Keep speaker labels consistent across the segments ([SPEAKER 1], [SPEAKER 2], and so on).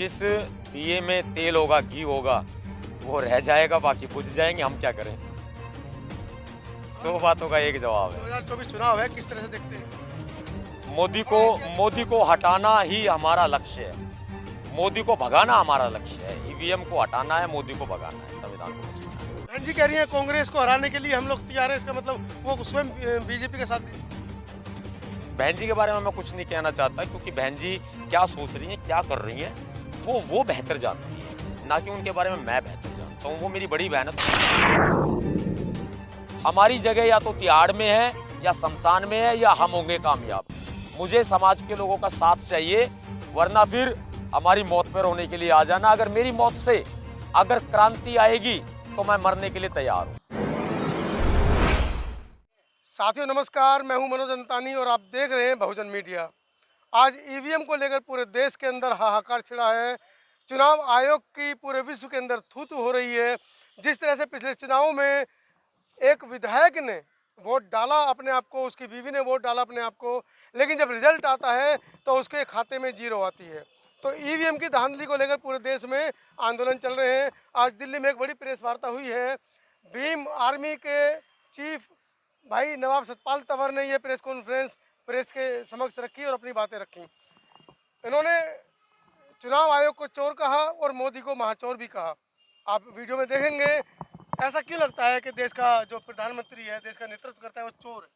[SPEAKER 1] जिस दिए में तेल होगा, घी होगा, वो रह जाएगा, बाकी बुझ जाएंगे, हम क्या करें। 100 बातों का एक जवाब है।
[SPEAKER 2] 2024 चुनाव है, किस तरह से देखते हैं?
[SPEAKER 1] मोदी को हटाना ही हमारा लक्ष्य है। मोदी को भगाना हमारा लक्ष्य है। ईवीएम को हटाना है, मोदी को भगाना है, संविधान को बचाना है।
[SPEAKER 2] बहन जी कह रही है कांग्रेस को हराने के लिए हम लोग तैयार हैं, इसका मतलब वो स्वयं बीजेपी के साथ
[SPEAKER 1] बहन जी के बारे में मैं कुछ नहीं कहना चाहता, क्योंकि बहन जी क्या सोच रही हैं, क्या कर रही हैं, वो बेहतर जानती है, ना कि उनके बारे में मैं बेहतर जानता हूँ। वो मेरी बड़ी बहन है। हमारी जगह या तो तिहाड़ में है, या शमशान में है, या हम होंगे कामयाब। मुझे समाज के लोगों का साथ चाहिए, वरना फिर हमारी मौत पर रोने के लिए आ जाना। अगर मेरी मौत से अगर क्रांति आएगी तो मैं मरने के लिए तैयार हूँ।
[SPEAKER 2] साथियों नमस्कार, मैं हूं मनोज अंतानी और आप देख रहे हैं बहुजन मीडिया। आज ईवीएम को लेकर पूरे देश के अंदर हाहाकार छिड़ा है। चुनाव आयोग की पूरे विश्व के अंदर थू-थू हो रही है। जिस तरह से पिछले चुनाव में एक विधायक ने वोट डाला अपने आप को, उसकी बीवी ने वोट डाला अपने आप को, लेकिन जब रिजल्ट आता है तो उसके खाते में जीरो आती है। तो ईवीएम की धांधली को लेकर पूरे देश में आंदोलन चल रहे हैं। आज दिल्ली में एक बड़ी प्रेस वार्ता हुई है। भीम आर्मी के चीफ भाई नवाब सतपाल तंवर ने ये प्रेस कॉन्फ्रेंस प्रेस के समक्ष रखी और अपनी बातें रखी। इन्होंने चुनाव आयोग को चोर कहा और मोदी को महाचोर भी कहा। आप वीडियो में देखेंगे। ऐसा क्यों लगता है कि देश का जो प्रधानमंत्री है, देश का नेतृत्व करता है, वो चोर है?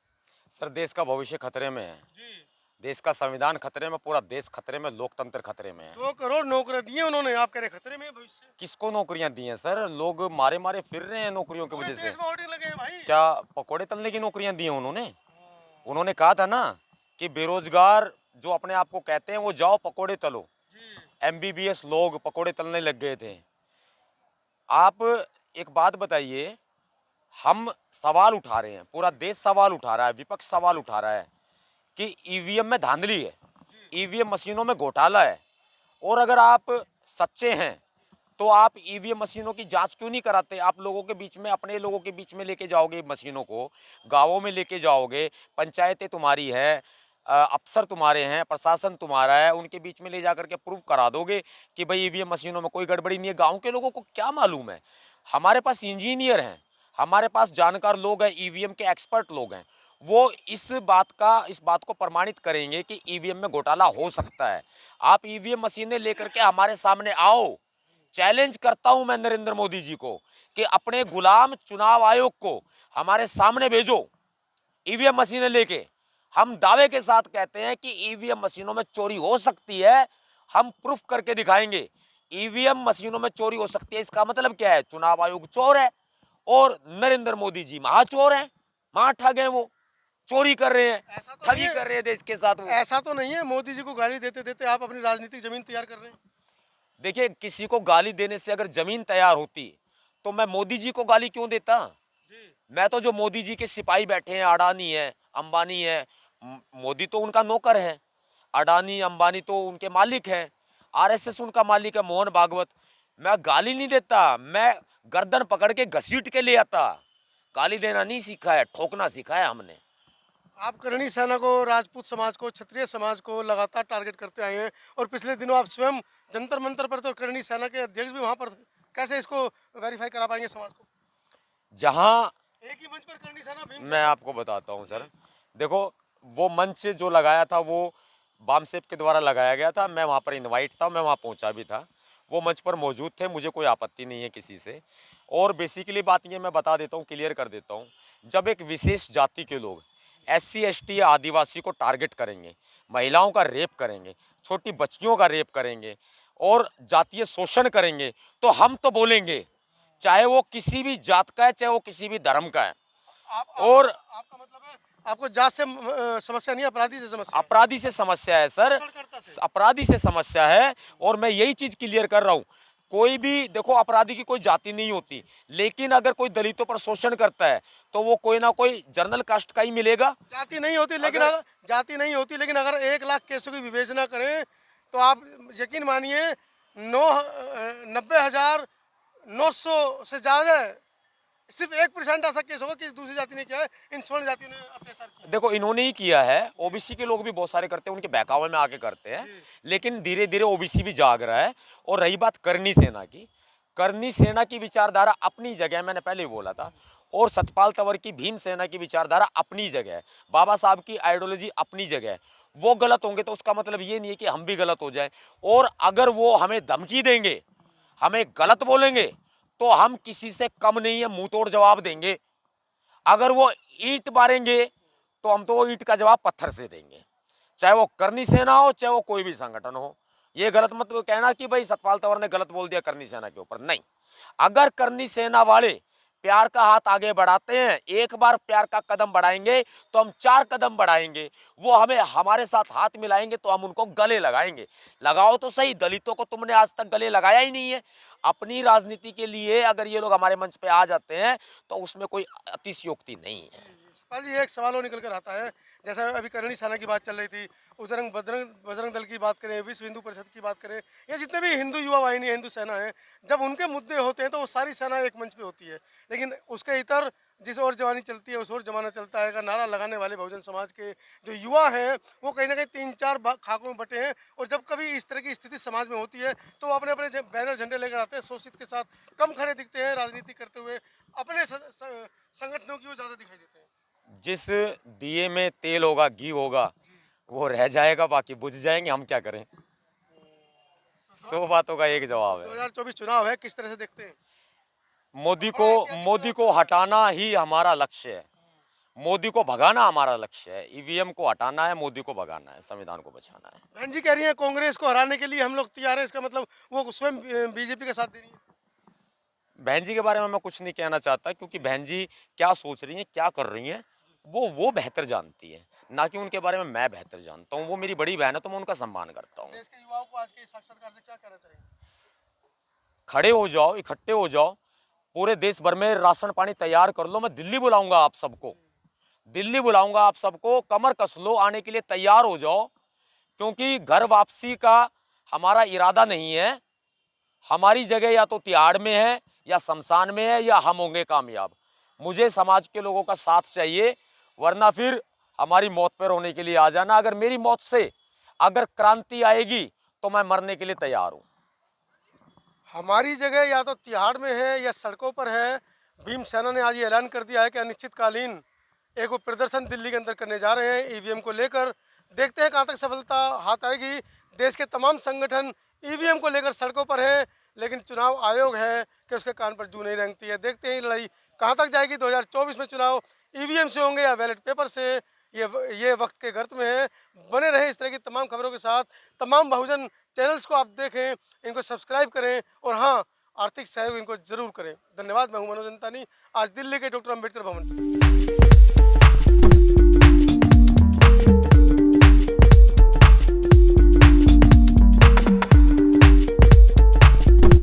[SPEAKER 1] सर, देश का भविष्य खतरे में है।
[SPEAKER 2] जी,
[SPEAKER 1] देश का संविधान खतरे में, पूरा देश खतरे में, लोकतंत्र खतरे में है।
[SPEAKER 2] 2 करोड़ नौकरी दिए उन्होंने, आप कह रहे खतरे में है भविष्य?
[SPEAKER 1] किसको नौकरियां दी हैं सर? लोग मारे मारे फिर रहे हैं नौकरियों की
[SPEAKER 2] पूरे
[SPEAKER 1] वजह से।
[SPEAKER 2] देश में होर्डिंग लगे हैं भाई।
[SPEAKER 1] क्या पकोड़े तलने की नौकरियां दी हैं उन्होंने? उन्होंने कहा था ना कि बेरोजगार जो अपने आप को कहते हैं वो जाओ पकोड़े तलो।
[SPEAKER 2] जी,
[SPEAKER 1] एमबीबीएस लोग पकोड़े तलने लग गए थे। आप एक बात बताइए, हम सवाल उठा रहे हैं, पूरा देश सवाल उठा रहा है, विपक्ष सवाल उठा रहा है कि ईवीएम में धांधली है, ईवीएम मशीनों में घोटाला है। और अगर आप सच्चे हैं तो आप ईवीएम मशीनों की जांच क्यों नहीं कराते? आप लोगों के बीच में, अपने लोगों के बीच में लेके जाओगे मशीनों को, गांवों में लेके जाओगे, पंचायतें तुम्हारी है, अफसर तुम्हारे हैं, प्रशासन तुम्हारा है, उनके बीच में ले जाकर के प्रूव करा दोगे कि भाई ईवीएम मशीनों में कोई गड़बड़ी नहीं है। गाँव के लोगों को क्या मालूम है? हमारे पास इंजीनियर हैं, हमारे पास जानकार लोग हैं, ईवीएम के एक्सपर्ट लोग हैं, वो इस बात को प्रमाणित करेंगे कि ईवीएम में घोटाला हो सकता है। आप ईवीएम मशीनें लेकर के हमारे सामने आओ। चैलेंज करता हूं मैं नरेंद्र मोदी जी को कि अपने गुलाम चुनाव आयोग को हमारे सामने भेजो ईवीएम मशीनें लेके। हम दावे के साथ कहते हैं कि ईवीएम मशीनों में चोरी हो सकती है, हम प्रूफ करके दिखाएंगे। ईवीएम मशीनों में चोरी हो सकती है, इसका मतलब क्या है? चुनाव आयोग चोर है और नरेंद्र मोदी जी महाचोर हैं, महाठग हैं, वो चोरी कर रहे हैं,
[SPEAKER 2] ऐसा तो
[SPEAKER 1] ठगी
[SPEAKER 2] नहीं है।
[SPEAKER 1] कर रहे हैं देश के साथ वो।
[SPEAKER 2] ऐसा तो नहीं है मोदी जी को गाली देते देते आप अपनी राजनीतिक जमीन तैयार कर रहे हैं?
[SPEAKER 1] देखिए, किसी को गाली देने से अगर जमीन तैयार होती तो मैं मोदी जी को गाली क्यों देता?
[SPEAKER 2] जी,
[SPEAKER 1] मैं तो जो मोदी जी के सिपाही बैठे हैं, अडानी है, अंबानी है, मोदी तो उनका नौकर है, अडानी अंबानी तो उनके मालिक हैं, आरएसएस उनका मालिक है, मोहन भागवत। मैं गाली नहीं देता, मैं गर्दन पकड़ के घसीट के ले आता। गाली देना नहीं सीखा है, ठोकना सीखा है हमने।
[SPEAKER 2] आप करणी सेना को, राजपूत समाज को, क्षत्रिय समाज को लगातार टारगेट करते आए हैं और पिछले दिनों आप स्वयं जंतर मंतर पर, तो करणी सेना के अध्यक्ष भी वहां पर, कैसे इसको वेरीफाई करा पाएंगे समाज को?
[SPEAKER 1] जहां
[SPEAKER 2] एक ही मंच पर करणी सेना, भीम
[SPEAKER 1] मैं
[SPEAKER 2] सेना।
[SPEAKER 1] आपको बताता हूं सर, देखो, वो मंच जो लगाया था वो बामसेप के द्वारा लगाया गया था। मैं वहां पर इनवाइट था, मैं वहां पहुंचा भी था, वो मंच पर मौजूद थे, मुझे कोई आपत्ति नहीं है किसी से। और बेसिकली बात ये मैं बता देता हूँ, क्लियर कर देता हूँ, जब एक विशेष जाति के लोग एससी एसटी या आदिवासी को टारगेट करेंगे, महिलाओं का रेप करेंगे, छोटी बच्चियों का रेप करेंगे और जातीय शोषण करेंगे, तो हम तो बोलेंगे, चाहे वो किसी भी जात का है, चाहे वो किसी भी धर्म का है। और
[SPEAKER 2] आपका मतलब है आपको जात से समस्या नहीं, अपराधी से समस्या है?
[SPEAKER 1] अपराधी से समस्या है सर,
[SPEAKER 2] शोषणकर्ता से।
[SPEAKER 1] अपराधी से समस्या है। और मैं यही चीज क्लियर कर रहा हूं, कोई भी, देखो, अपराधी की कोई जाति नहीं होती, लेकिन अगर कोई दलितों पर शोषण करता है तो वो कोई ना कोई जनरल कास्ट का ही मिलेगा।
[SPEAKER 2] जाति नहीं होती, लेकिन जाति नहीं होती, लेकिन अगर 1 लाख केसों की विवेचना करें तो आप यकीन मानिए 90,900 से ज़्यादा सिर्फ 1% ऐसा केस होगा कि दूसरी जाति ने किया है, इन स्वर्ण जातियों ने अत्याचार किया।
[SPEAKER 1] देखो इन्होंने ही किया है, ओबीसी के लोग भी बहुत सारे करते हैं, उनके बहकावे में आके करते हैं, लेकिन धीरे धीरे ओबीसी भी जाग रहा है। और रही बात करनी सेना की, करनी सेना की विचारधारा अपनी जगह है, मैंने पहले ही बोला था। और सतपाल तंवर की भीम सेना की विचारधारा अपनी जगह है, बाबा साहब की आइडियोलॉजी अपनी जगह है। वो गलत होंगे तो उसका मतलब ये नहीं है कि हम भी गलत हो जाए। और अगर वो हमें धमकी देंगे, हमें गलत बोलेंगे, तो हम किसी से कम नहीं है, मुंह तोड़ जवाब देंगे। अगर वो ईंट मारेंगे तो हम तो वो ईंट का जवाब पत्थर से देंगे, चाहे वो करनी सेना हो, चाहे वो कोई भी संगठन हो। ये गलत मत कहना कि भाई सतपाल तंवर ने गलत बोल दिया करनी सेना के ऊपर, नहीं। अगर करनी सेना वाले प्यार का हाथ आगे बढ़ाते हैं, एक बार प्यार का कदम बढ़ाएंगे तो हम 4 कदम बढ़ाएंगे। वो हमें हमारे साथ हाथ मिलाएंगे तो हम उनको गले लगाएंगे। लगाओ तो सही, दलितों को तुमने आज तक गले लगाया ही नहीं है। अपनी राजनीति के लिए अगर ये लोग हमारे मंच पे आ जाते हैं तो उसमें कोई अतिशयोक्ति नहीं है।
[SPEAKER 2] सतपाल जी, एक सवाल और निकल कर आता है, जैसा अभी करनी सेना की बात चल रही थी, उधर बजरंग दल की बात करें, विश्व हिंदू परिषद की बात करें, या जितने भी हिंदू युवा वाहिनी हिंदू सेना है, जब उनके मुद्दे होते हैं तो वो सारी सेना एक मंच पे होती है। लेकिन उसके इतर जिस और जवानी चलती है उस और जमाना चलता है का नारा लगाने वाले बहुजन समाज के जो युवा हैं वो कहीं ना कहीं 3-4 खाकों में बटे हैं। और जब कभी इस तरह की स्थिति समाज में होती है तो वो अपने अपने बैनर झंडे लेकर आते हैं, शोषित के साथ कम खड़े दिखते हैं, राजनीति करते हुए अपने संगठनों की वो ज़्यादा दिखाई देते हैं।
[SPEAKER 1] जिस दिए में तेल होगा, घी होगा, वो रह जाएगा, बाकी बुझ जाएंगे, हम क्या करें। 100 बातों का एक जवाब है।
[SPEAKER 2] 2024 चुनाव है, किस तरह से देखते हैं?
[SPEAKER 1] मोदी को हटाना ही हमारा लक्ष्य है। मोदी को भगाना हमारा लक्ष्य है। ईवीएम को हटाना है, मोदी को भगाना है, संविधान को बचाना है।
[SPEAKER 2] बहन जी कह रही है कांग्रेस को हराने के लिए हम लोग तैयार हैं, इसका मतलब वो स्वयं बीजेपी का साथ दे रही है।
[SPEAKER 1] बहन जी के बारे में मैं कुछ नहीं कहना चाहता, क्योंकि बहन जी क्या सोच रही हैं, क्या कर रही हैं, वो बेहतर जानती है, ना कि उनके बारे में मैं बेहतर जानता हूँ। वो मेरी बड़ी बहन है तो मैं उनका सम्मान करता हूँ।
[SPEAKER 2] देश के युवाओं को आज के इस साक्षात्कार से क्या कहना चाहिए?
[SPEAKER 1] खड़े हो जाओ, इकट्ठे हो जाओ, पूरे देश भर में राशन पानी तैयार कर लो। मैं दिल्ली बुलाऊंगा आप सबको, दिल्ली बुलाऊंगा आप सबको, कमर कस लो, आने के लिए तैयार हो जाओ। क्योंकि घर वापसी का हमारा इरादा नहीं है। हमारी जगह या तो तिहाड़ में है, या शमशान में है, या हम होंगे कामयाब। मुझे समाज के लोगों का साथ चाहिए, वरना फिर हमारी मौत पर रोने के लिए आ जाना। अगर मेरी मौत से अगर क्रांति आएगी तो मैं मरने के लिए तैयार हूँ।
[SPEAKER 2] हमारी जगह या तो तिहाड़ में है या सड़कों पर है। भीम सेना ने आज ये ऐलान कर दिया है कि अनिश्चितकालीन एक वो प्रदर्शन दिल्ली के अंदर करने जा रहे हैं ईवीएम को लेकर। देखते हैं कहाँ तक सफलता हाथ आएगी। देश के तमाम संगठन ईवीएम को लेकर सड़कों पर है, लेकिन चुनाव आयोग है कि उसके कान पर जू नहीं रेंगती है। देखते हैं ये लड़ाई कहाँ तक जाएगी। 2024 में चुनाव ईवीएम से होंगे या बैलेट पेपर से, ये वक्त के गर्त में है। बने रहें इस तरह की तमाम खबरों के साथ। तमाम बहुजन चैनल्स को आप देखें, इनको सब्सक्राइब करें, और हाँ, आर्थिक सहयोग इनको जरूर करें। धन्यवाद। मैं हूं मनोज अंतानी, आज दिल्ली के डॉक्टर अंबेडकर भवन से।